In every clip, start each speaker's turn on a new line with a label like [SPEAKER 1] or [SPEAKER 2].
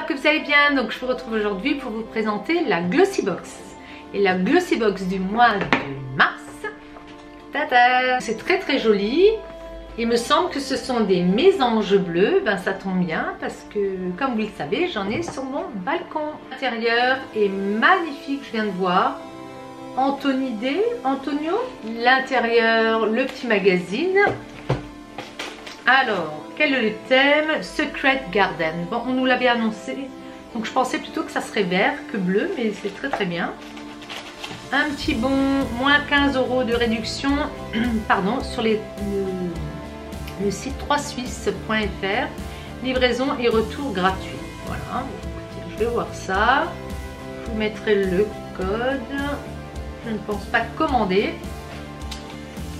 [SPEAKER 1] j'espère que vous allez bien. Donc je vous retrouve aujourd'hui pour vous présenter la Glossy Box. Et la Glossy Box du mois de mars. Tada! C'est très joli. Il me semble que ce sont des mésanges bleus. Ben ça tombe bien parce que comme vous le savez, j'en ai sur mon balcon. L'intérieur est magnifique, je viens de voir. Antonio. L'intérieur, le petit magazine. Alors, quel est le thème? Secret Garden. Bon, on nous l'avait annoncé, donc je pensais plutôt que ça serait vert que bleu, mais c'est très bien. Un petit bon, moins 15 € de réduction, pardon, sur le site 3suisse.fr. Livraison et retour gratuit. Voilà, bon, écoutez, je vais voir ça. Je vous mettrai le code. Je ne pense pas commander.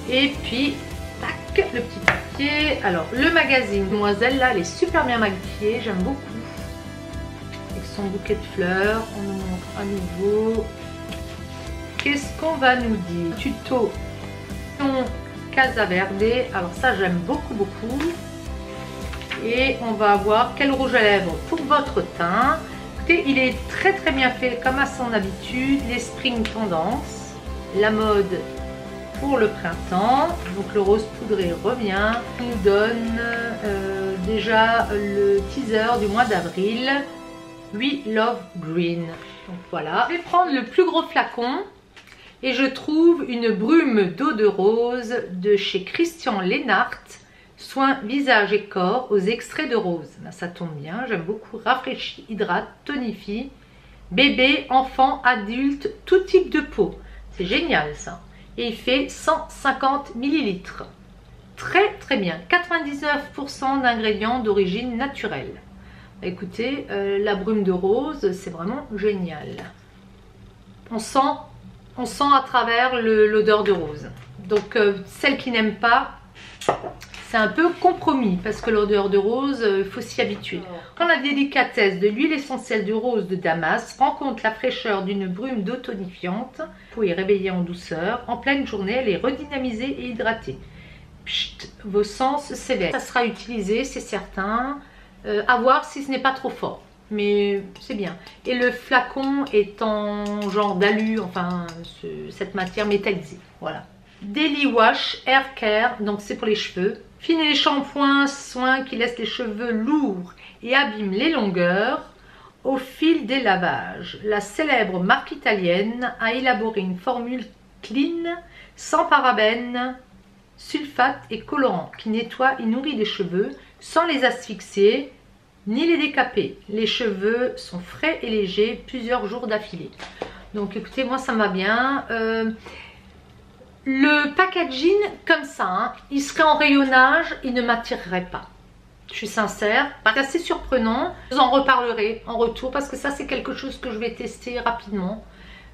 [SPEAKER 1] Et puis, tac, le petit papier. Alors, le magazine Demoiselle, là, elle est super bien maquillée. J'aime beaucoup. Avec son bouquet de fleurs. On nous montre à nouveau. Qu'est-ce qu'on va nous dire? Tuto Casa Verde. Alors ça, j'aime beaucoup. Et on va voir quel rouge à lèvres pour votre teint. Écoutez, il est très bien fait comme à son habitude. Les spring tendances. La mode pour le printemps. Donc le rose poudré revient. On nous donne déjà le teaser du mois d'avril. We Love Green. Donc voilà. Je vais prendre le plus gros flacon. Et je trouve une brume d'eau de rose de chez Christian Lennart. Soins visage et corps aux extraits de rose. Ben, ça tombe bien, j'aime beaucoup. Rafraîchit, hydrate, tonifie. Bébé, enfant, adulte, tout type de peau. C'est génial ça. Et il fait 150 ml. Très bien. 99% d'ingrédients d'origine naturelle. Écoutez, la brume de rose, c'est vraiment génial. On sent à travers l'odeur de rose. Donc celle qui n'aime pas, c'est un peu compromis parce que l'odeur de rose, il faut s'y habituer. Quand la délicatesse de l'huile essentielle de rose de Damas rencontre la fraîcheur d'une brume d'eau tonifiante, vous pouvez réveiller en douceur. En pleine journée, elle est redynamisée et hydratée. Pchit, vos sens s'éveillent. Ça sera utilisé, c'est certain. À voir si ce n'est pas trop fort. Mais c'est bien. Et le flacon est en genre d'alu, enfin cette matière métallisée. Voilà. Daily Wash Hair Care, donc c'est pour les cheveux. Fini les shampoings, soins qui laissent les cheveux lourds et abîment les longueurs au fil des lavages. La célèbre marque italienne a élaboré une formule clean, sans parabènes, sulfate et colorants, qui nettoie et nourrit les cheveux sans les asphyxier ni les décaper. Les cheveux sont frais et légers plusieurs jours d'affilée. Donc écoutez, moi ça me va bien. Le packaging comme ça, hein, il serait en rayonnage, il ne m'attirerait pas. Je suis sincère, c'est assez surprenant. Je vous en reparlerai en retour parce que ça c'est quelque chose que je vais tester rapidement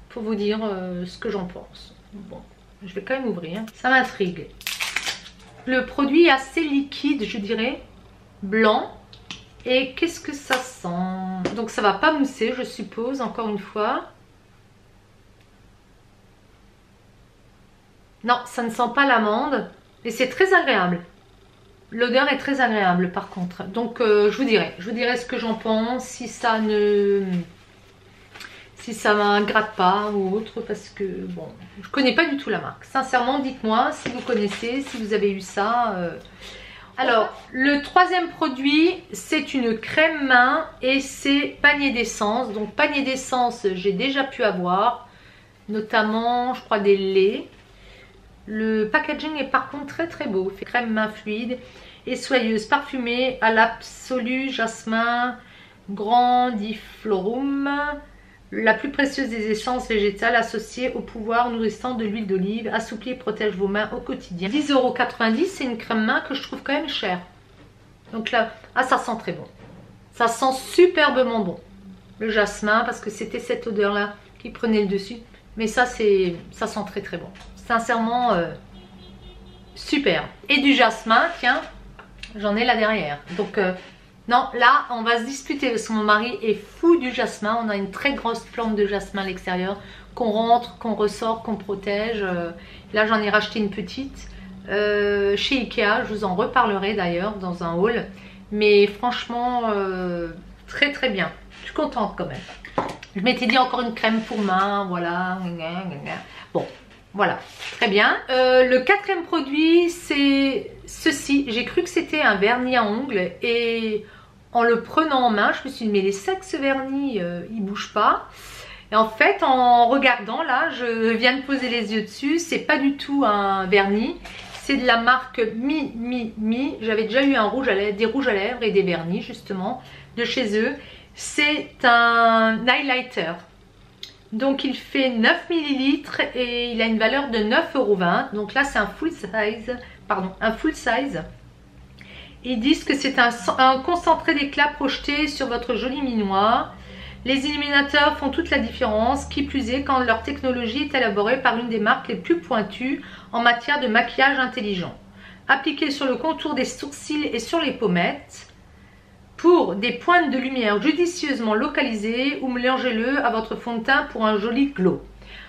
[SPEAKER 1] pour vous dire ce que j'en pense. Bon, je vais quand même ouvrir. Ça m'intrigue. Le produit est assez liquide, je dirais, blanc. Et qu'est-ce que ça sent? Donc ça va pas mousser, je suppose, encore une fois. Non, ça ne sent pas l'amande. Et c'est très agréable. L'odeur est très agréable par contre. Donc je vous dirai ce que j'en pense. Si ça m'agrade pas ou autre. Parce que bon, je connais pas du tout la marque. Sincèrement, dites-moi si vous connaissez, si vous avez eu ça. Alors, le troisième produit, c'est une crème main et c'est panier d'essence. Donc, panier d'essence, j'ai déjà pu avoir, notamment, je crois, des laits. Le packaging est par contre très beau. Crème main fluide et soyeuse, parfumée à l'absolu jasmin grandiflorum. La plus précieuse des essences végétales associée au pouvoir nourrissant de l'huile d'olive, assouplit et protège vos mains au quotidien. 10,90 €, c'est une crème main que je trouve quand même chère. Donc là, ah ça sent très bon. Ça sent superbement bon. Le jasmin, parce que c'était cette odeur-là qui prenait le dessus. Mais ça sent très bon. Sincèrement, super. Et du jasmin, tiens, j'en ai là derrière. Donc... non, là, on va se disputer parce que mon mari est fou du jasmin. On a une très grosse plante de jasmin à l'extérieur qu'on rentre, qu'on ressort, qu'on protège. Là, j'en ai racheté une petite chez Ikea. Je vous en reparlerai d'ailleurs dans un haul. Mais franchement, très très bien. Je suis contente quand même. Je m'étais dit encore une crème pour main, voilà. Bon, voilà, très bien. Le quatrième produit, c'est ceci. J'ai cru que c'était un vernis à ongles et en le prenant en main, je me suis dit mais les sacs ce vernis, il bouge pas. Et en fait, en regardant là, je viens de poser les yeux dessus, c'est pas du tout un vernis. C'est de la marque Mi. J'avais déjà eu un rouge à lèvres, des rouges à lèvres et des vernis justement de chez eux. C'est un highlighter. Donc il fait 9 ml et il a une valeur de 9,20 €. Donc là c'est un full size. Pardon, un full size. Ils disent que c'est un concentré d'éclat projeté sur votre joli minois. Les illuminateurs font toute la différence, qui plus est quand leur technologie est élaborée par une des marques les plus pointues en matière de maquillage intelligent. Appliqué sur le contour des sourcils et sur les pommettes, pour des pointes de lumière judicieusement localisées ou mélangez-le à votre fond de teint pour un joli glow.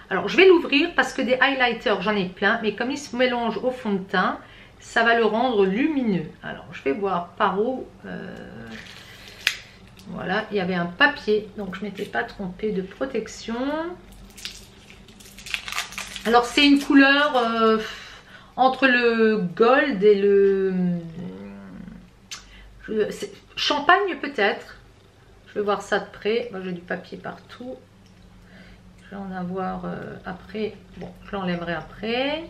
[SPEAKER 1] Alors je vais l'ouvrir parce que des highlighters j'en ai plein, mais comme ils se mélangent au fond de teint, ça va le rendre lumineux. Alors je vais voir par où... Voilà, il y avait un papier, donc je ne m'étais pas trompée de protection. Alors c'est une couleur entre le gold et le... champagne peut-être. Je vais voir ça de près. Moi j'ai du papier partout. Je vais en avoir après. Bon, je l'enlèverai après.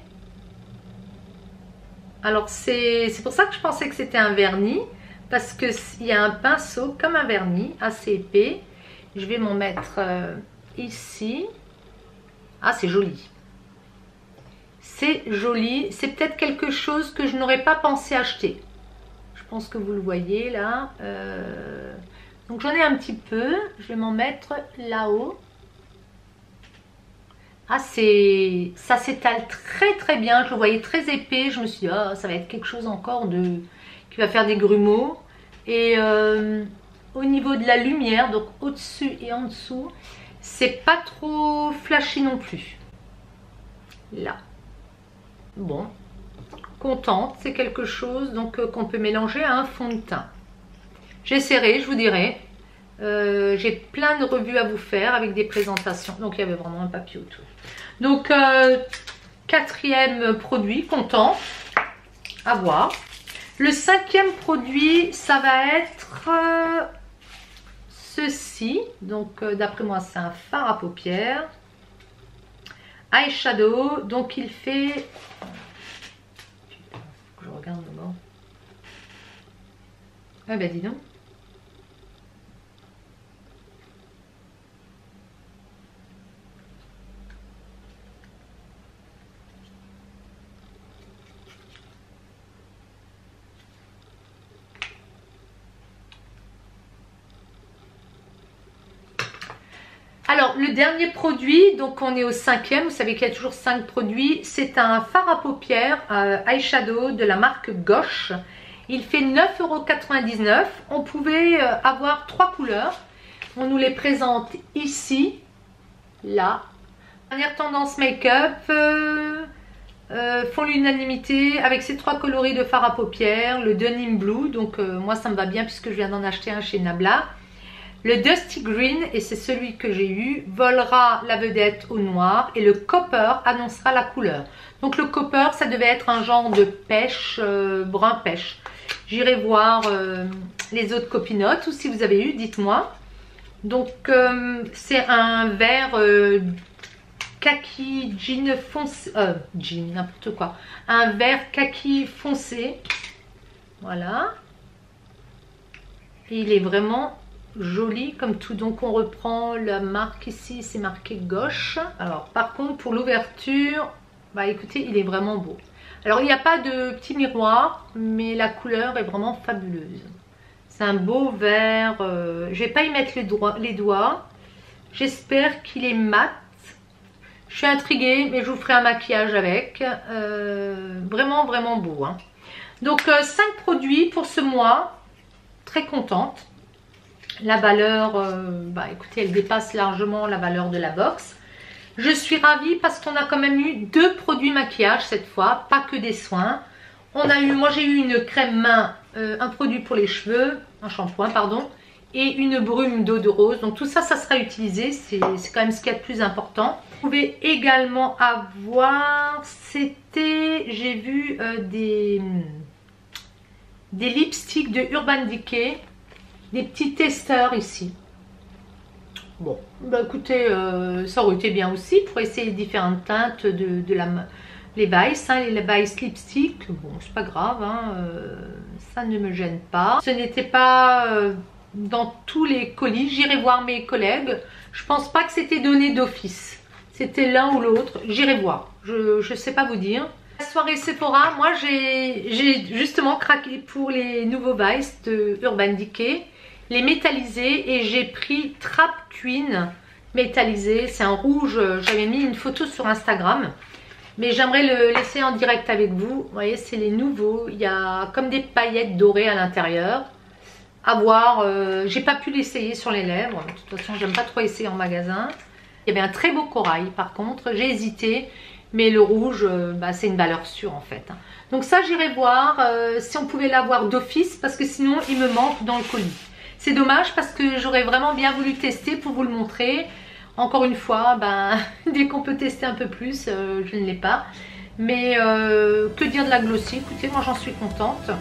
[SPEAKER 1] Alors c'est pour ça que je pensais que c'était un vernis. Parce qu'il y a un pinceau comme un vernis assez épais. Je vais m'en mettre ici. Ah, c'est joli. C'est joli. C'est peut-être quelque chose que je n'aurais pas pensé acheter. Je pense que vous le voyez là. Donc j'en ai un petit peu. Je vais m'en mettre là-haut. Ah, ça s'étale très très bien. Je le voyais très épais. Je me suis dit, oh, ça va être quelque chose encore de... qui va faire des grumeaux. Et au niveau de la lumière, donc au-dessus et en dessous, c'est pas trop flashy non plus. Là. Bon. Contente, c'est quelque chose donc qu'on peut mélanger à un fond de teint. J'essaierai, je vous dirai. J'ai plein de revues à vous faire avec des présentations. Donc il y avait vraiment un papier autour. Donc quatrième produit, content. À voir. Le cinquième produit, ça va être ceci. Donc, d'après moi, c'est un fard à paupières. Eyeshadow. Donc, il fait... Je regarde d'abord. Ah ben, dis donc. Alors, le dernier produit, donc on est au cinquième, vous savez qu'il y a toujours 5 produits. C'est un fard à paupières eyeshadow de la marque Gauche. Il fait 9,99 €. On pouvait avoir 3 couleurs. On nous les présente ici, là. Dernière tendance make-up font l'unanimité avec ces 3 coloris de fard à paupières. Le Denim Blue, donc moi ça me va bien puisque je viens d'en acheter un chez Nabla. Le Dusty Green, et c'est celui que j'ai eu, volera la vedette au noir et le Copper annoncera la couleur. Donc le Copper, ça devait être un genre de pêche, brun pêche. J'irai voir les autres copinotes ou si vous avez eu, dites-moi. Donc c'est un vert kaki jean foncé, jean n'importe quoi. Un vert kaki foncé. Voilà. Et il est vraiment... joli comme tout. Donc on reprend la marque ici, c'est marqué Gauche. Alors par contre pour l'ouverture, bah écoutez, il est vraiment beau. Alors il n'y a pas de petit miroir, mais la couleur est vraiment fabuleuse. C'est un beau vert. Je vais pas y mettre les doigts. J'espère qu'il est mat. Je suis intriguée, mais je vous ferai un maquillage avec. Vraiment vraiment beau, hein. Donc 5 produits pour ce mois. Très contente. La valeur, bah écoutez, elle dépasse largement la valeur de la box. Je suis ravie parce qu'on a quand même eu 2 produits maquillage cette fois, pas que des soins. On a eu, moi j'ai eu une crème main, un produit pour les cheveux, un shampoing pardon, et une brume d'eau de rose. Donc tout ça, ça sera utilisé, c'est quand même ce qu'il y a de plus important. Vous pouvez également avoir, j'ai vu des lipsticks de Urban Decay, des petits testeurs ici. Bon, bah écoutez, ça aurait été bien aussi pour essayer différentes teintes les Vice, hein, les Vice lipstick. Bon, c'est pas grave, hein, ça ne me gêne pas. Ce n'était pas dans tous les colis. J'irai voir mes collègues. Je pense pas que c'était donné d'office. C'était l'un ou l'autre. J'irai voir. Je ne sais pas vous dire. La soirée Sephora, moi j'ai justement craqué pour les nouveaux Vice de Urban Decay. Les métallisés, et j'ai pris Trap Queen métallisé. C'est un rouge. J'avais mis une photo sur Instagram. Mais j'aimerais le laisser en direct avec vous. Vous voyez, c'est les nouveaux. Il y a comme des paillettes dorées à l'intérieur. À voir. J'ai pas pu l'essayer sur les lèvres. De toute façon, j'aime pas trop essayer en magasin. Il y avait un très beau corail par contre. J'ai hésité. Mais le rouge, bah, c'est une valeur sûre en fait. Donc ça, j'irai voir si on pouvait l'avoir d'office. Parce que sinon, il me manque dans le colis. C'est dommage parce que j'aurais vraiment bien voulu tester pour vous le montrer. Encore une fois, ben, dès qu'on peut tester un peu plus, je ne l'ai pas. Mais que dire de la Glossy? Écoutez, moi j'en suis contente.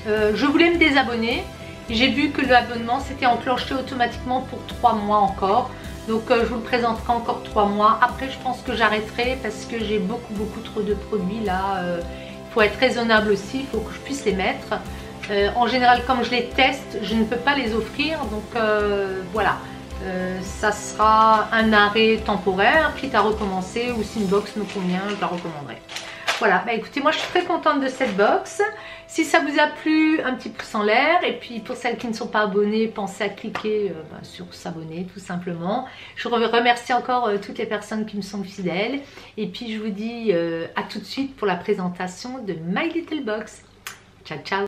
[SPEAKER 1] Je voulais me désabonner. J'ai vu que l'abonnement s'était enclenché automatiquement pour 3 mois encore. Donc je vous le présenterai encore 3 mois. Après, je pense que j'arrêterai parce que j'ai beaucoup trop de produits là. Il faut être raisonnable aussi, il faut que je puisse les mettre. En général, comme je les teste, je ne peux pas les offrir. Donc voilà. Ça sera un arrêt temporaire, quitte à recommencer, ou si une box me convient, je la recommanderai. Voilà, bah écoutez, moi je suis très contente de cette box. Si ça vous a plu, un petit pouce en l'air. Et puis pour celles qui ne sont pas abonnées, pensez à cliquer sur s'abonner tout simplement. Je remercie encore toutes les personnes qui me sont fidèles. Et puis je vous dis à tout de suite pour la présentation de My Little Box. Ciao ciao.